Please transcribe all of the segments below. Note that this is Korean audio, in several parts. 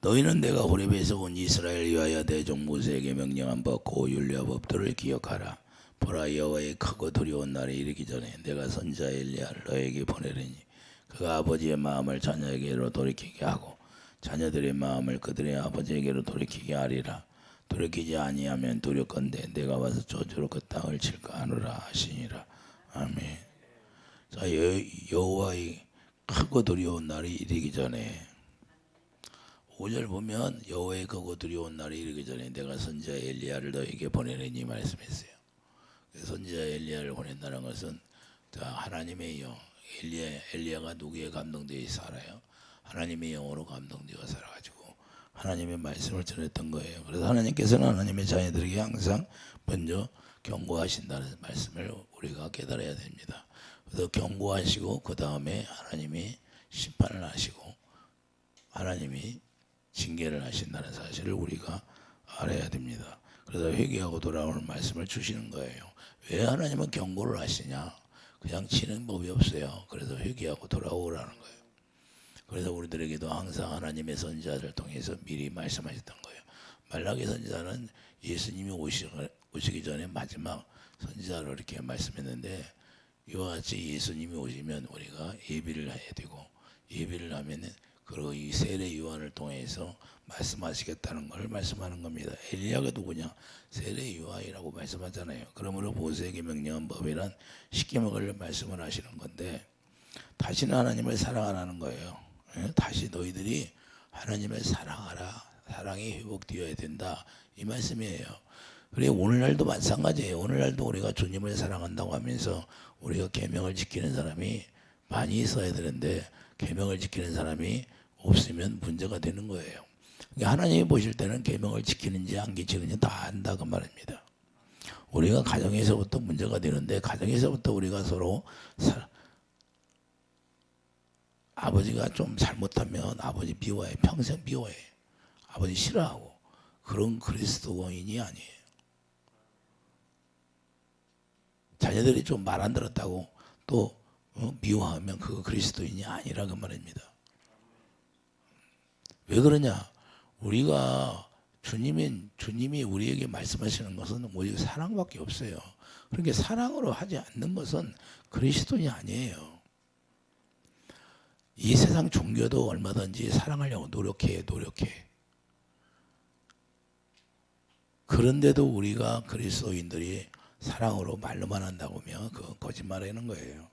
너희는 내가 호렙에서 온 이스라엘 위하여 대종 모세에게 명령한 법 그 율례와 법도를 기억하라. 보라, 여호와의 크고 두려운 날이 이르기 전에 내가 선지자 엘리야를 너에게 보내리니 그가 아버지의 마음을 자녀에게로 돌이키게 하고 자녀들의 마음을 그들의 아버지에게로 돌이키게 하리라. 돌이키지 아니하면 두렵건대 내가 와서 저주로 그 땅을 칠까 하노라 하시니라. 아멘. 자, 여호와의 크고 두려운 날이 이르기 전에 5절 보면 여호와의 크고 두려운 날이 이르기 전에 내가 선지자 엘리야를 너에게 보내리니 말씀했어요. 선지자 엘리야를 보낸다는 것은 자, 하나님의 영, 엘리야가 누구에 감동되어 살아요? 하나님의 영으로 감동되어 살아가지고 하나님의 말씀을 전했던 거예요. 그래서 하나님께서는 하나님의 자녀들에게 항상 먼저 경고하신다는 말씀을 우리가 깨달아야 됩니다. 그래서 경고하시고 그 다음에 하나님이 심판을 하시고 하나님이 징계를 하신다는 사실을 우리가 알아야 됩니다. 그래서 회개하고 돌아오는 말씀을 주시는 거예요. 왜 하나님은 경고를 하시냐? 그냥 치는 법이 없어요. 그래서 회개하고 돌아오라는 거예요. 그래서 우리들에게도 항상 하나님의 선지자를 통해서 미리 말씀하셨던 거예요. 말라기 선지자는 예수님이 오시기 전에 마지막 선지자로 이렇게 말씀했는데 이와 같이 예수님이 오시면 우리가 예비를 해야 되고 예비를 하면은 그리고 이 세례 요한을 통해서 말씀하시겠다는 걸 말씀하는 겁니다. 엘리야가 누구냐? 세례 요한이라고 말씀하잖아요. 그러므로 모세에게 명령한 법이란 십계명을 말씀을 하시는 건데 다시는 하나님을 사랑하라는 거예요. 다시 너희들이 하나님을 사랑하라. 사랑이 회복되어야 된다. 이 말씀이에요. 그리고 오늘날도 마찬가지예요. 오늘날도 우리가 주님을 사랑한다고 하면서 우리가 계명을 지키는 사람이 많이 있어야 되는데 계명을 지키는 사람이 없으면 문제가 되는 거예요. 그러니까 하나님이 보실 때는 계명을 지키는지 안 지키는지 다 안다 그 말입니다. 우리가 가정에서부터 문제가 되는데 가정에서부터 우리가 서로 아버지가 좀 잘못하면 아버지 미워해. 평생 미워해. 아버지 싫어하고. 그런 그리스도인이 아니에요. 자녀들이 좀 말 안 들었다고 또 미워하면 그거 그리스도인이 아니라 그 말입니다. 왜 그러냐? 우리가 주님이 우리에게 말씀하시는 것은 오직 사랑밖에 없어요. 그러니까 사랑으로 하지 않는 것은 그리스도인이 아니에요. 이 세상 종교도 얼마든지 사랑하려고 노력해. 그런데도 우리가 그리스도인들이 사랑으로 말로만 한다고 하면 그건 거짓말하는 거예요.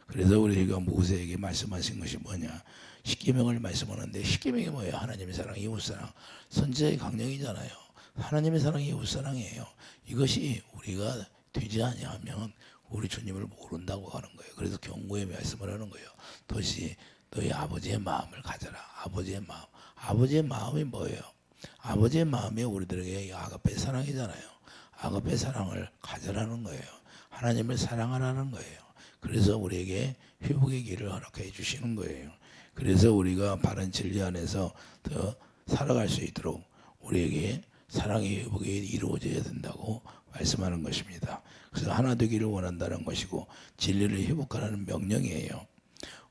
그래서 우리가 모세에게 말씀하신 것이 뭐냐? 십계명을 말씀하는데 십계명이 뭐예요? 하나님의 사랑, 이웃사랑. 선지자의 강령이잖아요. 하나님의 사랑이 이웃사랑이에요. 이것이 우리가 되지 아니하면 우리 주님을 모른다고 하는 거예요. 그래서 경고의 말씀을 하는 거예요. 도시 너희 아버지의 마음을 가져라. 아버지의 마음. 아버지의 마음이 뭐예요? 아버지의 마음이 우리들에게 아가페 사랑이잖아요. 아가페 사랑을 가져라는 거예요. 하나님을 사랑하라는 거예요. 그래서 우리에게 회복의 길을 허락해 주시는 거예요. 그래서 우리가 바른 진리 안에서 더 살아갈 수 있도록 우리에게 사랑의 회복이 이루어져야 된다고 말씀하는 것입니다. 그래서 하나 되기를 원한다는 것이고 진리를 회복하라는 명령이에요.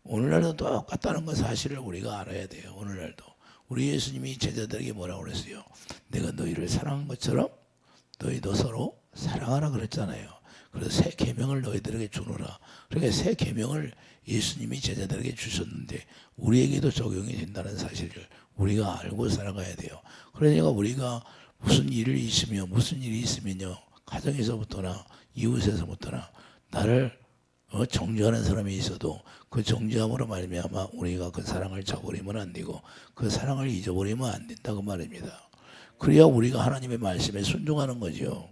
오늘날도 똑같다는 것 사실을 우리가 알아야 돼요. 오늘날도 우리 예수님이 제자들에게 뭐라고 그랬어요? 내가 너희를 사랑한 것처럼 너희도 서로 사랑하라 그랬잖아요. 그래서 새 계명을 너희들에게 주노라. 그러니까 새 계명을 예수님이 제자들에게 주셨는데 우리에게도 적용이 된다는 사실을 우리가 알고 살아가야 돼요. 그러니까 우리가 무슨 일이 있으면요 가정에서부터나 이웃에서부터나 나를 정죄하는 사람이 있어도 그 정죄함으로 말미암아 우리가 그 사랑을 저버리면 안 되고 그 사랑을 잊어버리면 안 된다고 말입니다. 그래야 우리가 하나님의 말씀에 순종하는 거죠.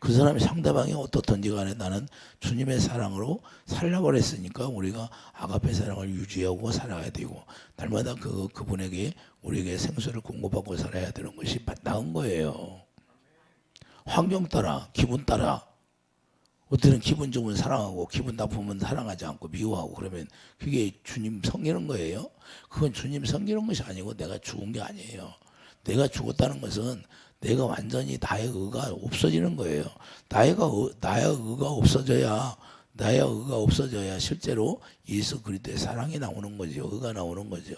그 사람이 상대방이 어떻든지 간에 나는 주님의 사랑으로 살라고 그랬으니까 우리가 아가페 사랑을 유지하고 살아야 되고 날마다 그분에게 우리에게 생수를 공급하고 살아야 되는 것이 마땅한 거예요. 환경 따라 기분 따라 어때는 기분 좋으면 사랑하고 기분 나쁘면 사랑하지 않고 미워하고 그러면 그게 주님 섬기는 거예요? 그건 주님 섬기는 것이 아니고 내가 죽은 게 아니에요. 내가 죽었다는 것은 내가 완전히 나의 의가 없어지는 거예요. 나의 의가 없어져야 실제로 예수 그리스도의 사랑이 나오는 거죠. 의가 나오는 거죠.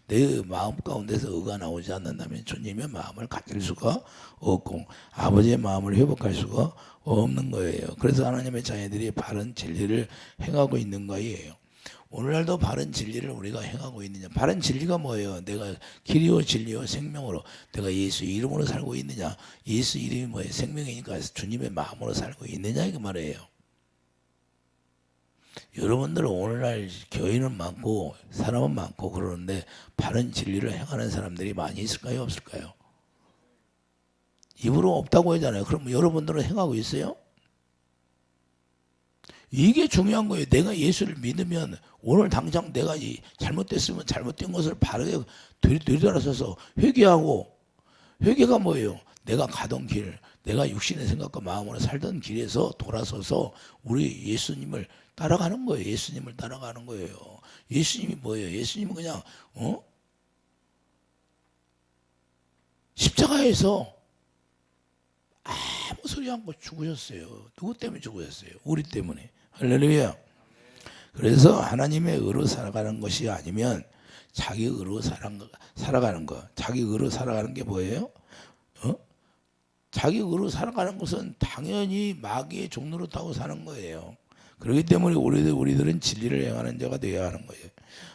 내 마음 가운데서 의가 나오지 않는다면 주님의 마음을 가질 수가 없고 아버지의 마음을 회복할 수가 없는 거예요. 그래서 하나님의 자녀들이 바른 진리를 행하고 있는 거예요. 오늘날도 바른 진리를 우리가 행하고 있느냐? 바른 진리가 뭐예요? 내가 길이요 진리요 생명으로 내가 예수 이름으로 살고 있느냐? 예수 이름이 뭐예요? 생명이니까 주님의 마음으로 살고 있느냐 이그 말이에요. 여러분들은 오늘날 교인은 많고 사람은 많고 그러는데 바른 진리를 행하는 사람들이 많이 있을까요? 없을까요? 입으로 없다고 하잖아요. 그럼 여러분들은 행하고 있어요? 이게 중요한 거예요. 내가 예수를 믿으면 오늘 당장 내가 잘못됐으면 잘못된 것을 바르게 되돌아서서 회개하고, 회개가 뭐예요? 내가 가던 길, 내가 육신의 생각과 마음으로 살던 길에서 돌아서서 우리 예수님을 따라가는 거예요. 예수님을 따라가는 거예요. 예수님이 뭐예요? 예수님은 그냥 십자가에서 아무 소리 않고 죽으셨어요. 누구 때문에 죽으셨어요? 우리 때문에. 할렐루야. 그래서 하나님의 의로 살아가는 것이 아니면 자기 의로 살아가는 거. 자기 의로 살아가는 게 뭐예요? 자기 의로 살아가는 것은 당연히 마귀의 종로로 타고 사는 거예요. 그렇기 때문에 우리들은 진리를 행하는 자가 되어야 하는 거예요.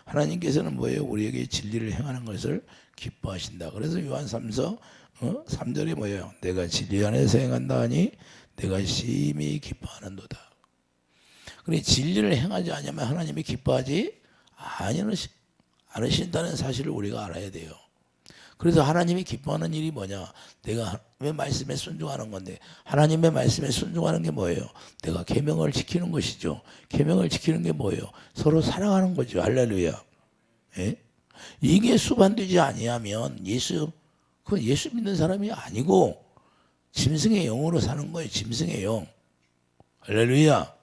하나님께서는 뭐예요? 우리에게 진리를 행하는 것을 기뻐하신다. 그래서 요한 3서 3절이 뭐예요? 내가 진리 안에서 행한다 하니 내가 심히 기뻐하는도다. 그래 진리를 행하지 않으면 하나님이 기뻐하지 않으신다는 사실을 우리가 알아야 돼요. 그래서 하나님이 기뻐하는 일이 뭐냐? 내가 하나님의 말씀에 순종하는 건데 하나님의 말씀에 순종하는 게 뭐예요? 내가 계명을 지키는 것이죠. 계명을 지키는 게 뭐예요? 서로 사랑하는 거죠. 할렐루야. 예? 이게 수반되지 아니하면 그건 예수 믿는 사람이 아니고 짐승의 영으로 사는 거예요. 짐승의 영. 할렐루야.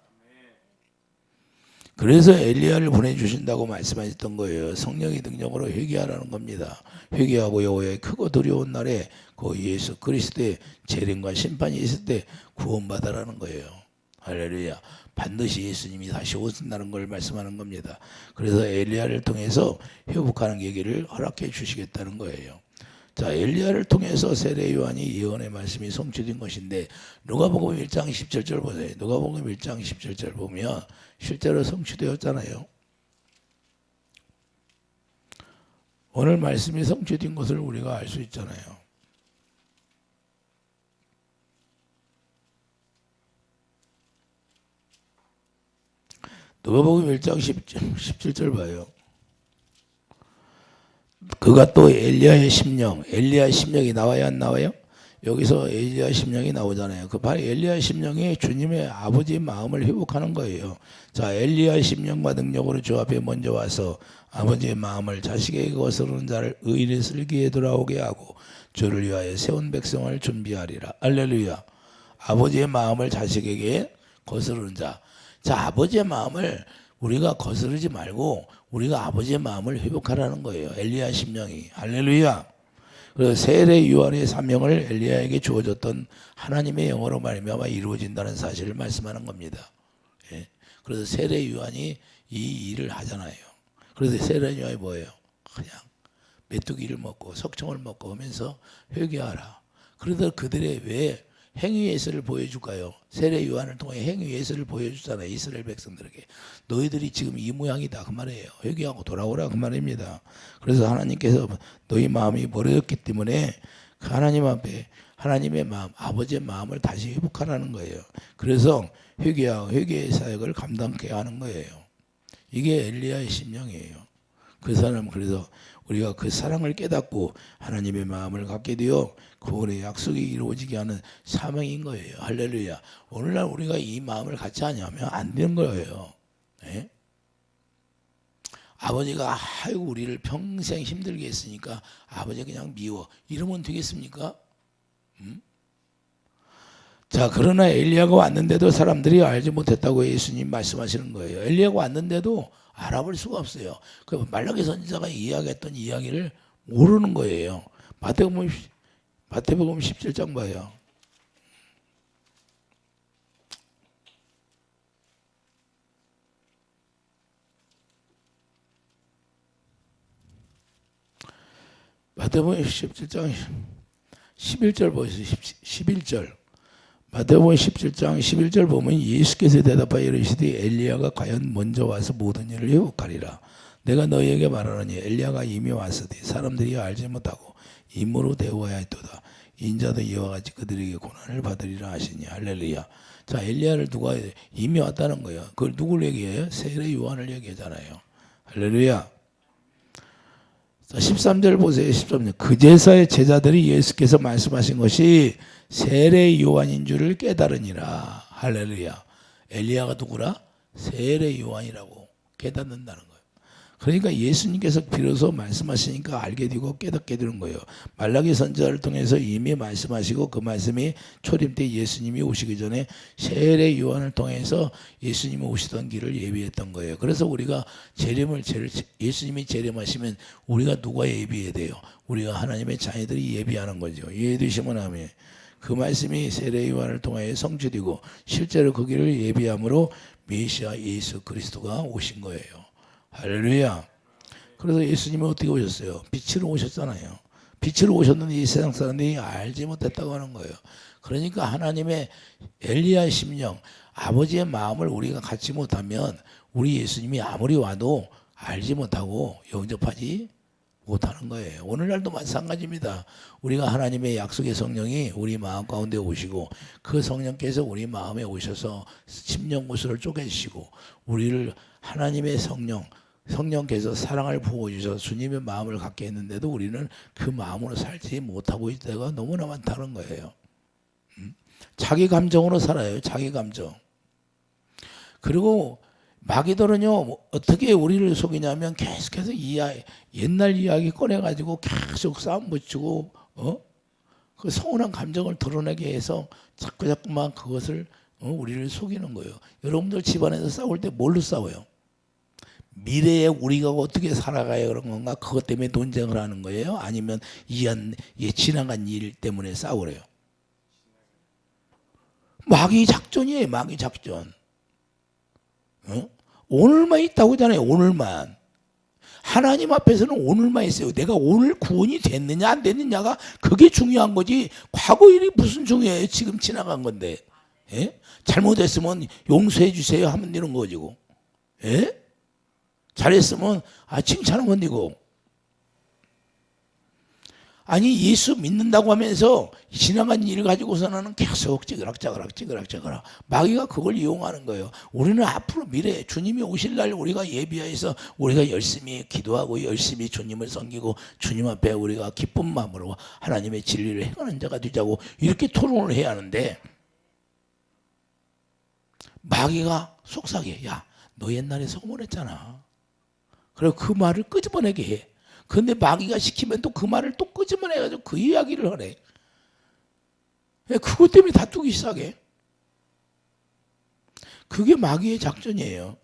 그래서 엘리야를 보내주신다고 말씀하셨던 거예요. 성령의 능력으로 회개하라는 겁니다. 회개하고 여호와의 크고 두려운 날에 그 예수 그리스도의 재림과 심판이 있을 때 구원받아라는 거예요. 할렐루야. 반드시 예수님이 다시 오신다는 걸 말씀하는 겁니다. 그래서 엘리야를 통해서 회복하는 계기를 허락해 주시겠다는 거예요. 자, 엘리야를 통해서 세례 요한이 예언의 말씀이 성취된 것인데 누가복음 1장 17절 보세요. 누가복음 1장 17절 보면 실제로 성취되었잖아요. 오늘 말씀이 성취된 것을 우리가 알 수 있잖아요. 누가복음 1장 17절 봐요. 그가 또 엘리야의 심령이 나와요 안 나와요? 여기서 엘리야 심령이 나오잖아요. 그 바로 엘리야 심령이 주님의 아버지의 마음을 회복하는 거예요. 자, 엘리야 심령과 능력으로 주 앞에 먼저 와서 아버지의 마음을 자식에게 거스르는 자를 의인의 슬기에 돌아오게 하고 주를 위하여 세운 백성을 준비하리라. 할렐루야. 아버지의 마음을 자식에게 거스르는 자. 자, 아버지의 마음을 우리가 거스르지 말고 우리가 아버지의 마음을 회복하라는 거예요. 엘리야 심령이. 할렐루야. 그래서 세례 요한의 사명을 엘리야에게 주어졌던 하나님의 영어로 말미암아 이루어진다는 사실을 말씀하는 겁니다. 예. 그래서 세례 요한이 이 일을 하잖아요. 그래서 세례 요한이 뭐예요? 그냥 메뚜기를 먹고 석청을 먹고 하면서 회개하라. 그러다 그들의 왜 행위 예수를 보여줄까요? 세례 요한을 통해 행위 예수를 보여주잖아요. 이스라엘 백성들에게. 너희들이 지금 이 모양이다 그 말이에요. 회개하고 돌아오라 그 말입니다. 그래서 하나님께서 너희 마음이 버려졌기 때문에 하나님 앞에 하나님의 마음, 아버지의 마음을 다시 회복하라는 거예요. 그래서 회개의 사역을 감당케 하는 거예요. 이게 엘리야의 심령이에요. 그 사람 그래서 우리가 그 사랑을 깨닫고 하나님의 마음을 갖게 되어 구원의 약속이 이루어지게 하는 사명인 거예요. 할렐루야. 오늘날 우리가 이 마음을 갖지 않으면 안 되는 거예요. 네? 아버지가 아이고 우리를 평생 힘들게 했으니까 아버지 그냥 미워 이러면 되겠습니까? 자, 그러나 엘리야가 왔는데도 사람들이 알지 못했다고 예수님 말씀하시는 거예요. 엘리야가 왔는데도 알아볼 수가 없어요. 그 말라기 선지자가 이야기했던 이야기를 모르는 거예요. 마태복음 17장 봐요. 마태복음 17장 11절 보세요. 11절. 마태복음 17장 11절 보면 예수께서 대답하여 이르시되 엘리야가 과연 먼저 와서 모든 일을 회복하리라. 내가 너희에게 말하노니 엘리야가 이미 왔으되 사람들이 알지 못하고 임무로 대우하여 했도다. 인자도 이와 같이 그들에게 고난을 받으리라 하시니. 할렐루야. 자, 엘리야를 누가 이미 왔다는 거예요. 그걸 누굴 얘기해요? 세례 요한을 얘기하잖아요. 할렐루야. 자, 13절 보세요. 13절. 그제서야 제자들이 예수께서 말씀하신 것이 세례 요한인 줄을 깨달으니라. 할렐루야. 엘리야가 누구라? 세례 요한이라고 깨닫는다는 거예요. 그러니까 예수님께서 비로소 말씀하시니까 알게 되고 깨닫게 되는 거예요. 말라기 선지자를 통해서 이미 말씀하시고 그 말씀이 초림 때 예수님이 오시기 전에 세례 요한을 통해서 예수님이 오시던 길을 예비했던 거예요. 그래서 우리가 예수님이 재림하시면 우리가 누가 예비해야 돼요? 우리가 하나님의 자녀들이 예비하는 거죠. 이해되시면 하면 그 말씀이 세례 요한을 통하여 성취되고 실제로 그 길을 예비함으로 메시아 예수 그리스도가 오신 거예요. 할렐루야. 그래서 예수님이 어떻게 오셨어요? 빛으로 오셨잖아요. 빛으로 오셨는데 이 세상 사람들이 알지 못했다고 하는 거예요. 그러니까 하나님의 엘리야 심령, 아버지의 마음을 우리가 갖지 못하면 우리 예수님이 아무리 와도 알지 못하고 영접하지 못하는 거예요. 오늘날도 마찬가지입니다. 우리가 하나님의 약속의 성령이 우리 마음 가운데 오시고 그 성령께서 우리 마음에 오셔서 심령 구슬을 쪼개시고 우리를 하나님의 성령께서 사랑을 부어주셔서 주님의 마음을 갖게 했는데도 우리는 그 마음으로 살지 못하고 있을 때가 너무나 많다는 거예요. 자기 감정으로 살아요. 자기 감정. 그리고 마귀들은요 어떻게 우리를 속이냐면 계속해서 옛날 이야기 꺼내가지고 계속 싸움 붙이고 그 서운한 감정을 드러내게 해서 자꾸만 그것을 우리를 속이는 거예요. 여러분들 집안에서 싸울 때 뭘로 싸워요? 미래에 우리가 어떻게 살아가야 그런 건가? 그것 때문에 논쟁을 하는 거예요? 아니면 지나간 일 때문에 싸우래요? 마귀 작전이에요. 마귀 작전. 오늘만 있다고 하잖아요. 오늘만. 하나님 앞에서는 오늘만 있어요. 내가 오늘 구원이 됐느냐 안 됐느냐가 그게 중요한 거지. 과거 일이 무슨 중요해요. 지금 지나간 건데. 예? 잘못했으면 용서해 주세요 하면 되는 거지고. 예? 잘했으면 칭찬하면 되고. 아니 예수 믿는다고 하면서 지나간 일 가지고서는 계속 찌그락찌그락 마귀가 그걸 이용하는 거예요. 우리는 앞으로 미래에 주님이 오실 날 우리가 예비하여서 우리가 열심히 기도하고 열심히 주님을 섬기고 주님 앞에 우리가 기쁜 마음으로 하나님의 진리를 행하는 자가 되자고 이렇게 토론을 해야 하는데 마귀가 속삭여. 야, 너 옛날에 소문했잖아. 그리고 그 말을 끄집어내게 해. 근데 마귀가 시키면 또 그 말을 또 끄집어내가지고 그 이야기를 하래. 그것 때문에 다투기 시작해. 그게 마귀의 작전이에요.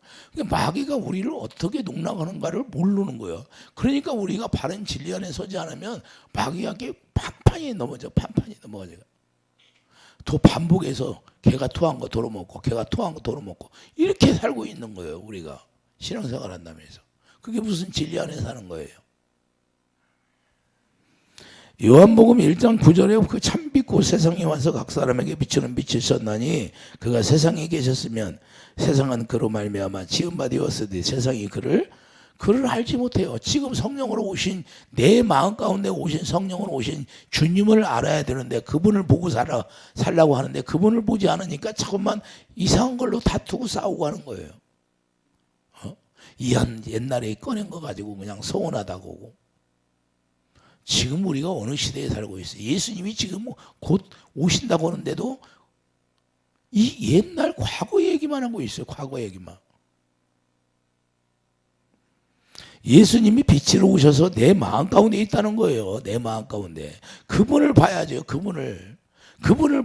마귀가 우리를 어떻게 농락하는가를 모르는 거예요. 그러니까 우리가 바른 진리 안에 서지 않으면 마귀가 판판이 넘어져. 또 반복해서 걔가 토한 거 도로먹고 걔가 토한 거 도로먹고 이렇게 살고 있는 거예요. 우리가 신앙생활 한다면서. 그게 무슨 진리 안에 사는 거예요. 요한복음 1장 9절에 그 참빛 곧 세상에 와서 각 사람에게 비추는 빛이셨나니 그가 세상에 계셨으면 세상은 그로 말미암아 지은 바 되었으되 세상이 그를 알지 못해요. 지금 성령으로 오신 내 마음 가운데 오신 성령으로 오신 주님을 알아야 되는데 그분을 보고 살라고 하는데 그분을 보지 않으니까 자꾸만 이상한 걸로 다투고 싸우고 하는 거예요. 옛날에 꺼낸 거 가지고 그냥 서운하다고. 지금 우리가 어느 시대에 살고 있어요. 예수님이 지금 곧 오신다고 하는데도 이 옛날 과거 얘기만 하고 있어요. 과거 얘기만. 예수님이 빛으로 오셔서 내 마음 가운데 있다는 거예요. 내 마음 가운데. 그분을 봐야죠. 그분을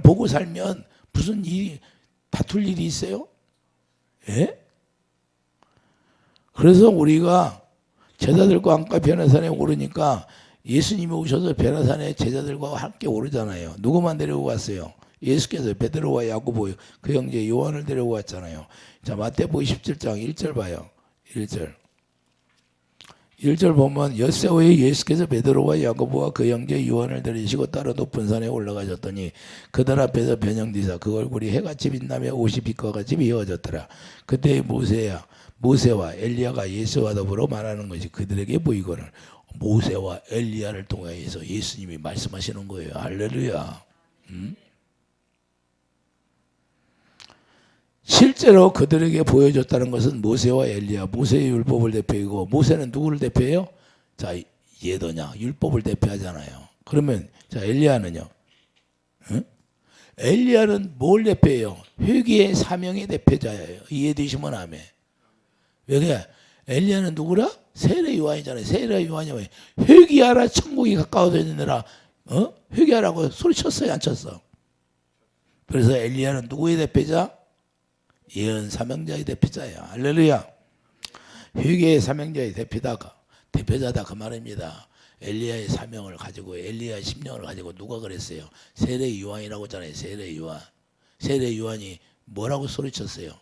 보고 살면 무슨 다툴 일이 있어요? 예? 그래서 우리가 제자들과 함께 변화산에 오르니까 예수님이 오셔서 변화산에 제자들과 함께 오르잖아요. 누구만 데리고 갔어요? 예수께서 베드로와 야고보 그 형제 요한을 데리고 갔잖아요. 자, 마태복음 17장 1절 봐요. 1절. 1절 보면 엿새오에 예수께서 베드로와 야고보와 그 형제 요한을 데리시고 따로 높은 산에 올라가셨더니 그들 앞에서 변형되사 그 얼굴이 해같이 빛나며 옷이 빛과 같이 비어졌더라. 그때 모세와 엘리야가 예수와 더불어 말하는 것이 그들에게 보이거늘 모세와 엘리야를 통하여서 예수님이 말씀하시는 거예요. 할렐루야. 실제로 그들에게 보여줬다는 것은 모세와 엘리야, 모세의 율법을 대표이고 모세는 누구를 대표해요? 자, 예더냐, 율법을 대표하잖아요. 그러면 자, 엘리야는요? 응? 엘리야는 뭘 대표해요? 회개의 사명의 대표자예요. 이해되시면 아멘. 왜 그래? 엘리야는 누구라? 세례 요한이잖아요. 세례 요한이 왜? 회개하라 천국이 가까워졌느라 회개하라고 소리쳤어요, 안 쳤어? 그래서 엘리야는 누구의 대표자? 예언 사명자의 대표자야. 할렐루야. 회개의 사명자의 대표자다 그 말입니다. 엘리야의 사명을 가지고 엘리야의 심령을 가지고 누가 그랬어요? 세례 요한이라고 하잖아요. 세례 요한. 세례 요한이 뭐라고 소리쳤어요?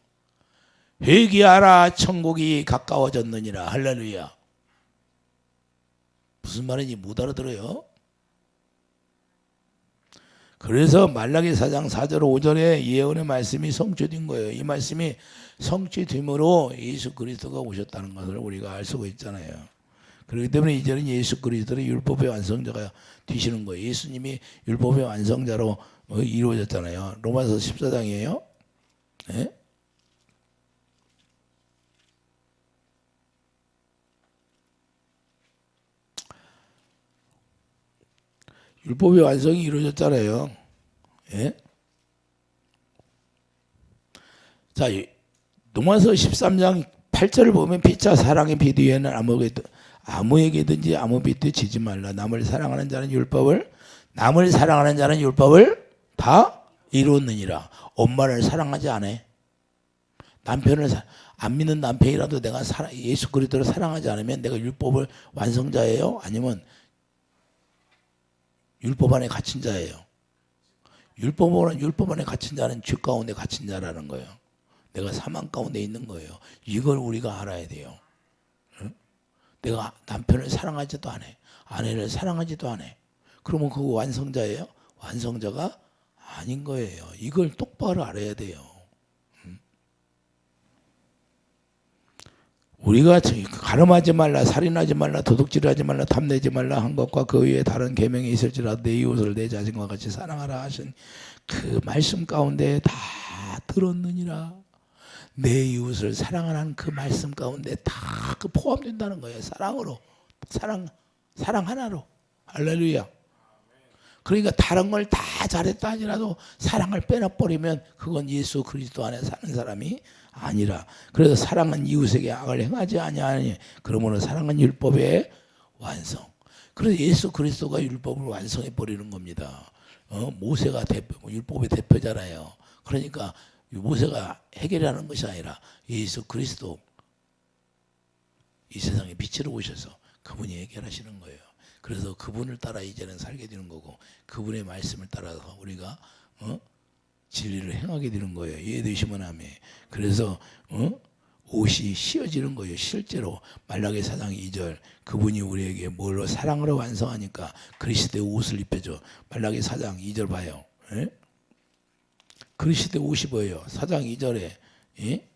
회개하라 천국이 가까워졌느니라. 할렐루야. 무슨 말인지 못 알아들어요? 그래서 말라기 4장 4절 5절에 예언의 말씀이 성취된 거예요. 이 말씀이 성취됨으로 예수 그리스도가 오셨다는 것을 우리가 알 수가 있잖아요. 그렇기 때문에 이제는 예수 그리스도의 율법의 완성자가 되시는 거예요. 예수님이 율법의 완성자로 이루어졌잖아요. 로마서 14장이에요. 네? 율법의 완성이 이루어졌잖아요. 예? 자, 로마서 13장 8절을 보면 피차 사랑의 비뒤에는 아무에게든지 아무 빚도 지지 말라. 남을 사랑하는 자는 율법을 다 이루었느니라. 엄마를 사랑하지 않아. 남편을 안 믿는 남편이라도 내가 예수 그리스도를 사랑하지 않으면 내가 율법을 완성자예요? 아니면 율법 안에 갇힌 자예요. 율법 안에 갇힌 자는 죄 가운데 갇힌 자라는 거예요. 내가 사망 가운데 있는 거예요. 이걸 우리가 알아야 돼요. 응? 내가 남편을 사랑하지도 않아. 아내를 사랑하지도 않아. 그러면 그거 완성자예요? 완성자가 아닌 거예요. 이걸 똑바로 알아야 돼요. 우리가 가늠하지 말라, 살인하지 말라, 도둑질하지 말라, 탐내지 말라 한 것과 그 외에 다른 계명이 있을지라도 내 이웃을 내 자신과 같이 사랑하라 하신 그 말씀 가운데 다 들었느니라. 내 이웃을 사랑하라는 그 말씀 가운데 다 그 포함된다는 거예요. 사랑 하나로. 할렐루야. 그러니까 다른 걸 다 잘했다 하더라도 사랑을 빼놔버리면 그건 예수 그리스도 안에 사는 사람이 아니라. 그래서 사랑은 이웃에게 악을 행하지 아니하니 그러므로 사랑은 율법의 완성. 그래서 예수 그리스도가 율법을 완성해 버리는 겁니다. 모세가 율법의 대표잖아요. 그러니까 모세가 해결하는 것이 아니라 예수 그리스도 이 세상에 빛으로 오셔서 그분이 해결하시는 거예요. 그래서 그분을 따라 이제는 살게 되는 거고 그분의 말씀을 따라서 우리가 진리를 행하게 되는 거예요. 이해되시면 아멘. 그래서 옷이 씌어지는 거예요. 실제로 말라기 4장 2절 그분이 우리에게 뭘로 사랑으로 완성하니까 그리스도의 옷을 입혀줘. 말라기 4장 2절 봐요. 예? 그리스도의 옷이 뭐예요? 4장 2절에 예?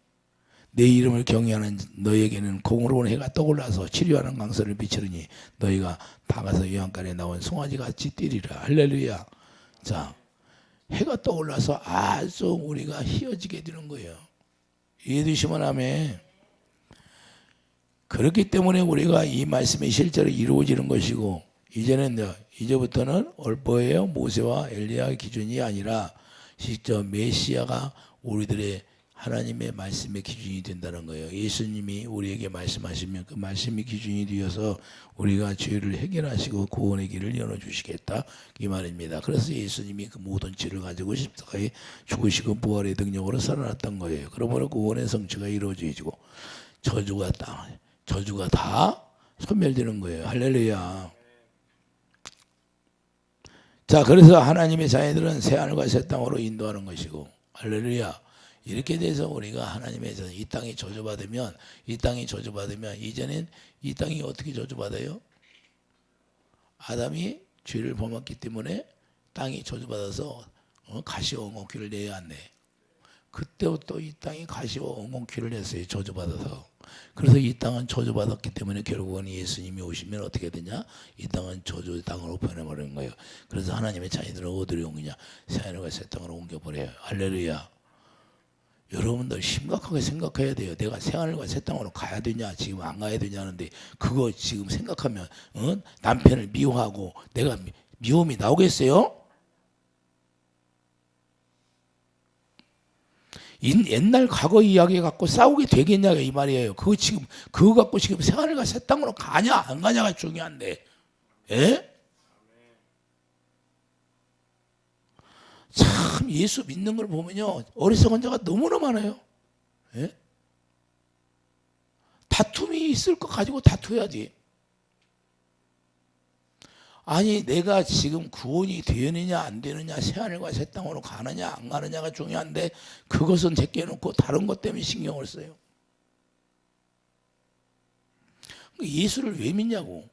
내 이름을 경외하는 너에게는 공의로운 해가 떠올라서 치료하는 강설을 비추르니 너희가 다가서 요한간에 나온 송아지같이 뛰리라. 할렐루야. 자, 해가 떠올라서 아주 우리가 희어지게 되는 거예요. 이해되시면 아멘. 그렇기 때문에 우리가 이 말씀이 실제로 이루어지는 것이고 이제부터는 뭐예요? 모세와 엘리야의 기준이 아니라 직접 메시아가 우리들의 하나님의 말씀의 기준이 된다는 거예요. 예수님이 우리에게 말씀하시면 그 말씀이 기준이 되어서 우리가 죄를 해결하시고 구원의 길을 열어주시겠다 이 말입니다. 그래서 예수님이 그 모든 죄를 가지고 십자가에 죽으시고 부활의 능력으로 살아났던 거예요. 그러므로 구원의 성취가 이루어지고 저주가 다 소멸되는 거예요. 할렐루야. 자, 그래서 하나님의 자녀들은 새하늘과 새 땅으로 인도하는 것이고 할렐루야. 이렇게 돼서 우리가 하나님에서 이 땅이 저주받으면 이제는 이 땅이 어떻게 저주받아요? 아담이 죄를 범했기 때문에 땅이 저주받아서 가시와 엉겅퀴를 내야 안 내. 그때부터 이 땅이 가시와 엉겅퀴를 냈어요. 저주받아서. 그래서 이 땅은 저주받았기 때문에 결국은 예수님이 오시면 어떻게 되냐? 이 땅은 저주의 땅으로 변해버리는 거예요. 그래서 하나님의 자녀들은 어디로 옮기냐? 새하늘과 새 땅으로 옮겨버려요. 할렐루야. 여러분들 심각하게 생각해야 돼요. 내가 새하늘과 새 땅으로 가야 되냐, 지금 안 가야 되냐는데 그거 지금 생각하면 남편을 미워하고 내가 미움이 나오겠어요? 옛날 과거 이야기 갖고 싸우게 되겠냐 이 말이에요. 그거 갖고 지금 새하늘과 새 땅으로 가냐 안 가냐가 중요한데, 예? 참 예수 믿는 걸 보면요 어리석은 자가 너무나 많아요. 예? 다툼이 있을 거 가지고 다투어야지. 아니 내가 지금 구원이 되느냐 안 되느냐, 새하늘과 새 땅으로 가느냐 안 가느냐가 중요한데 그것은 제껴놓고 다른 것 때문에 신경을 써요. 예수를 왜 믿냐고.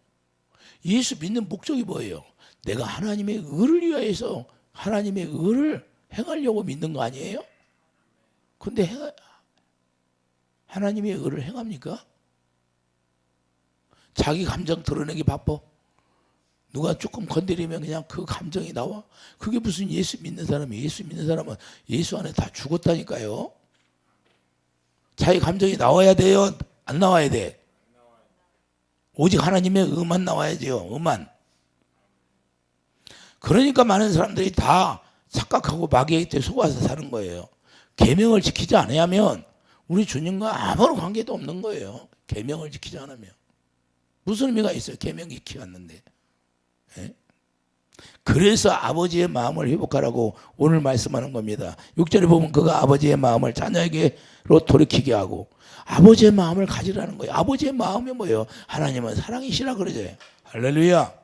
예수 믿는 목적이 뭐예요? 내가 하나님의 의를 위하여서 하나님의 의를 행하려고 믿는 거 아니에요? 근데 하나님의 의를 행합니까? 자기 감정 드러내기 바빠. 누가 조금 건드리면 그냥 그 감정이 나와. 그게 무슨 예수 믿는 사람이에요. 예수 믿는 사람은 예수 안에 다 죽었다니까요. 자기 감정이 나와야 돼요? 안 나와야 돼? 오직 하나님의 의만 나와야죠. 의만. 그러니까 많은 사람들이 다 착각하고 마귀에게 속아서 사는 거예요. 계명을 지키지 않으면 우리 주님과 아무런 관계도 없는 거예요. 계명을 지키지 않으면. 무슨 의미가 있어요? 계명 지키지 않는데. 예? 그래서 아버지의 마음을 회복하라고 오늘 말씀하는 겁니다. 6절에 보면 그가 아버지의 마음을 자녀에게로 돌이키게 하고 아버지의 마음을 가지라는 거예요. 아버지의 마음이 뭐예요? 하나님은 사랑이시라 그러죠. 할렐루야.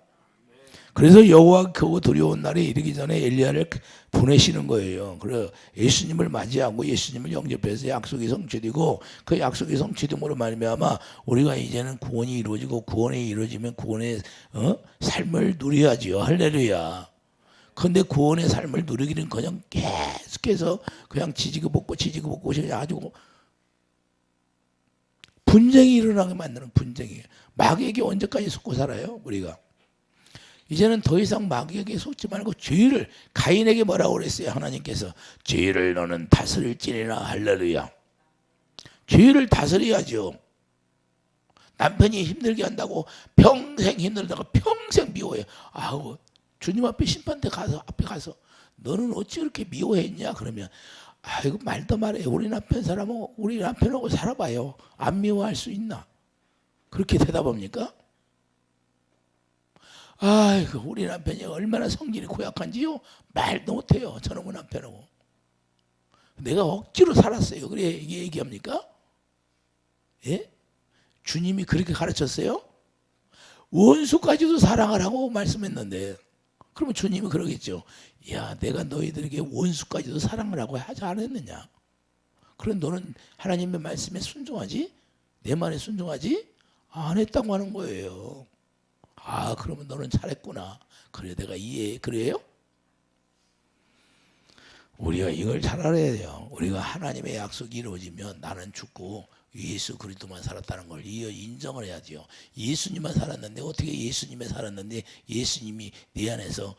그래서 여호와 그 두려운 날에 이르기 전에 엘리야를 보내시는 거예요. 그래서 예수님을 맞이하고 예수님을 영접해서 약속이 성취되고 그 약속이 성취됨으로 말미암아 우리가 이제는 구원이 이루어지고 구원이 이루어지면 구원의 삶을 누려야지요. 할렐루야. 그런데 구원의 삶을 누리기는 그냥 계속해서 그냥 지지고 볶고 그냥 아주 분쟁이 일어나게 만드는 분쟁이에요. 마귀에게 언제까지 속고 살아요? 우리가. 이제는 더 이상 마귀에게 속지 말고 죄를, 가인에게 뭐라고 그랬어요? 하나님께서 죄를 너는 다스릴지니라. 할렐루야. 죄를 다스려야죠. 남편이 힘들게 한다고 평생 힘들다가 평생 미워해요. 아우, 주님 앞에 심판대 앞에 가서 너는 어찌 그렇게 미워했냐? 그러면 아이고 말도 말해. 우리 남편하고 살아봐요. 안 미워할 수 있나? 그렇게 대답합니까? 아이고 우리 남편이 얼마나 성질이 고약한지요? 말도 못해요. 저놈의 남편하고. 내가 억지로 살았어요. 그래 이게 얘기합니까? 예? 주님이 그렇게 가르쳤어요? 원수까지도 사랑하라고 말씀했는데 그러면 주님이 그러겠죠. 야 내가 너희들에게 원수까지도 사랑을 하고 하지 않았느냐? 그럼 너는 하나님의 말씀에 순종하지? 내 말에 순종하지? 안 했다고 하는 거예요. 아 그러면 너는 잘했구나. 그래 내가 이해해. 그래요? 우리가 이걸 잘 알아야 돼요. 우리가 하나님의 약속이 이루어지면 나는 죽고 예수 그리스도만 살았다는 걸 인정을 해야죠. 예수님만 살았는데 어떻게 예수님에 살았는데 예수님이 내 안에서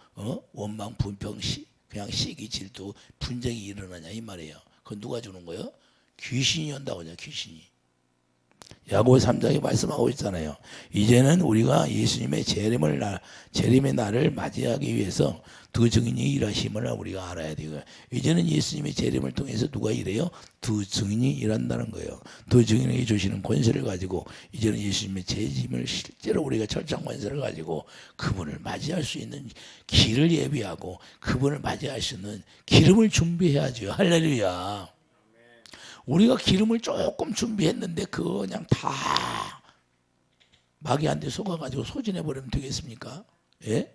원망 분평 그냥 시기 질투 분쟁이 일어나냐 이 말이에요. 그건 누가 주는 거예요? 귀신이 온다고 하냐. 귀신이. 야고보 3장에 말씀하고 있잖아요. 이제는 우리가 예수님의 재림의 날을 맞이하기 위해서 두 증인이 일하심을 우리가 알아야 돼요. 이제는 예수님의 재림을 통해서 누가 일해요? 두 증인이 일한다는 거예요. 두 증인에게 주시는 권세를 가지고 이제는 예수님의 재림을 실제로 우리가 철장 권세를 가지고 그분을 맞이할 수 있는 길을 예비하고 그분을 맞이할 수 있는 기름을 준비해야죠. 할렐루야. 우리가 기름을 조금 준비했는데 그거 그냥 다 마귀한테 속아가지고 소진해버리면 되겠습니까? 예?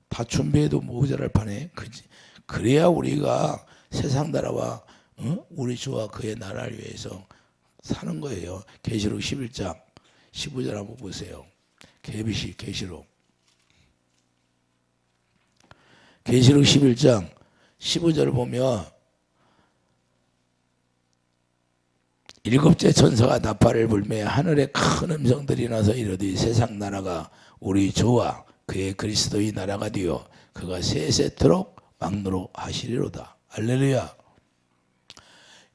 다 준비해도 모자랄 판에. 그래야 우리가 세상 나라와 우리 주와 그의 나라를 위해서 사는 거예요. 계시록 11장 15절 한번 보세요. 계시록 11장 15절을 보면 일곱째 천사가 나팔을 불며 하늘에 큰 음성들이 나서 이르되 세상 나라가 우리 주와 그의 그리스도의 나라가 되어 그가 세세토록 왕노로 하시리로다. 할렐루야.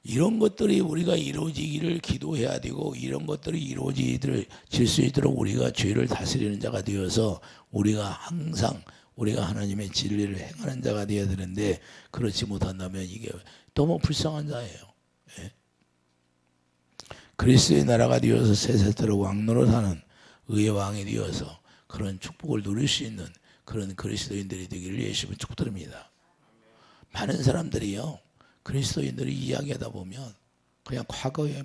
이런 것들이 우리가 이루어지기를 기도해야 되고 이런 것들이 이루어질 수 있도록 우리가 죄를 다스리는 자가 되어서 우리가 항상 우리가 하나님의 진리를 행하는 자가 되어야 되는데 그렇지 못한다면 이게 너무 불쌍한 자예요. 예? 그리스도의 나라가 되어서 세세토록 왕노로 사는 의의 왕이 되어서 그런 축복을 누릴 수 있는 그런 그리스도인들이 되기를 예수님은 축복드립니다. 많은 사람들이요 그리스도인들이 이야기하다 보면 그냥 과거에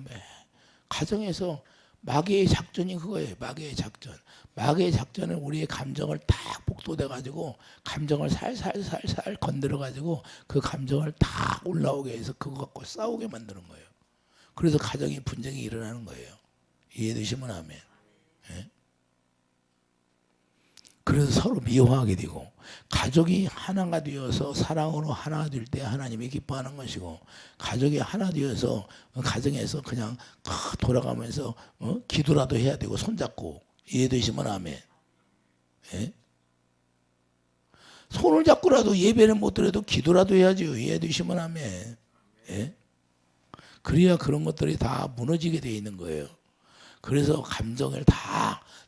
가정에서 마귀의 작전이 그거예요. 마귀의 작전. 마귀의 작전은 우리의 감정을 딱 복도돼 가지고 감정을 살살살살 건드려 가지고 그 감정을 딱 올라오게 해서 그거 갖고 싸우게 만드는 거예요. 그래서 가정이 분쟁이 일어나는 거예요. 이해되시면 아멘. 예? 그래서 서로 미워하게 되고 가족이 하나가 되어서 사랑으로 하나가 될 때 하나님이 기뻐하는 것이고 가족이 하나 되어서 가정에서 그냥 돌아가면서 기도라도 해야 되고 손잡고 이해되시면 아멘. 예? 손을 잡고라도 예배는 못 드려도 기도라도 해야죠. 이해되시면 아멘. 예? 그래야 그런 것들이 다 무너지게 되어 있는 거예요. 그래서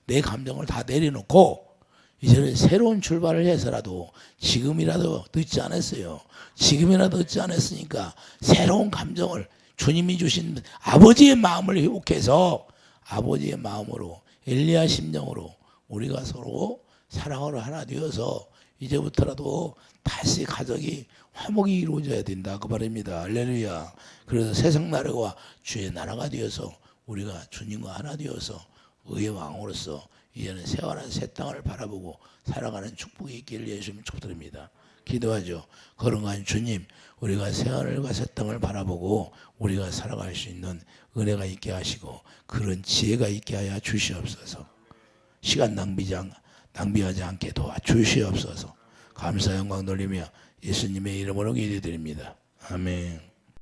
내 감정을 다 내려놓고 이제는 새로운 출발을 해서라도 지금이라도 늦지 않았어요. 지금이라도 늦지 않았으니까 새로운 감정을 주님이 주신 아버지의 마음을 회복해서 아버지의 마음으로 엘리야 심정으로 우리가 서로 사랑으로 하나 되어서 이제부터라도 다시 가족이 화목이 이루어져야 된다 그 말입니다. 할렐루야. 그래서 세상 나라와 주의 나라가 되어서 우리가 주님과 하나 되어서 의의 왕으로서 이제는 새하늘과 새 땅을 바라보고 살아가는 축복이 있기를 예수님 축복드립니다. 기도하죠. 거룩한 주님, 우리가 새하늘과 새 땅을 바라보고 우리가 살아갈 수 있는 은혜가 있게 하시고 그런 지혜가 있게 하여 주시옵소서. 시간 낭비하지 않게 도와주시옵소서. 감사 영광 돌리며 예수님의 이름으로 기도드립니다. 아멘.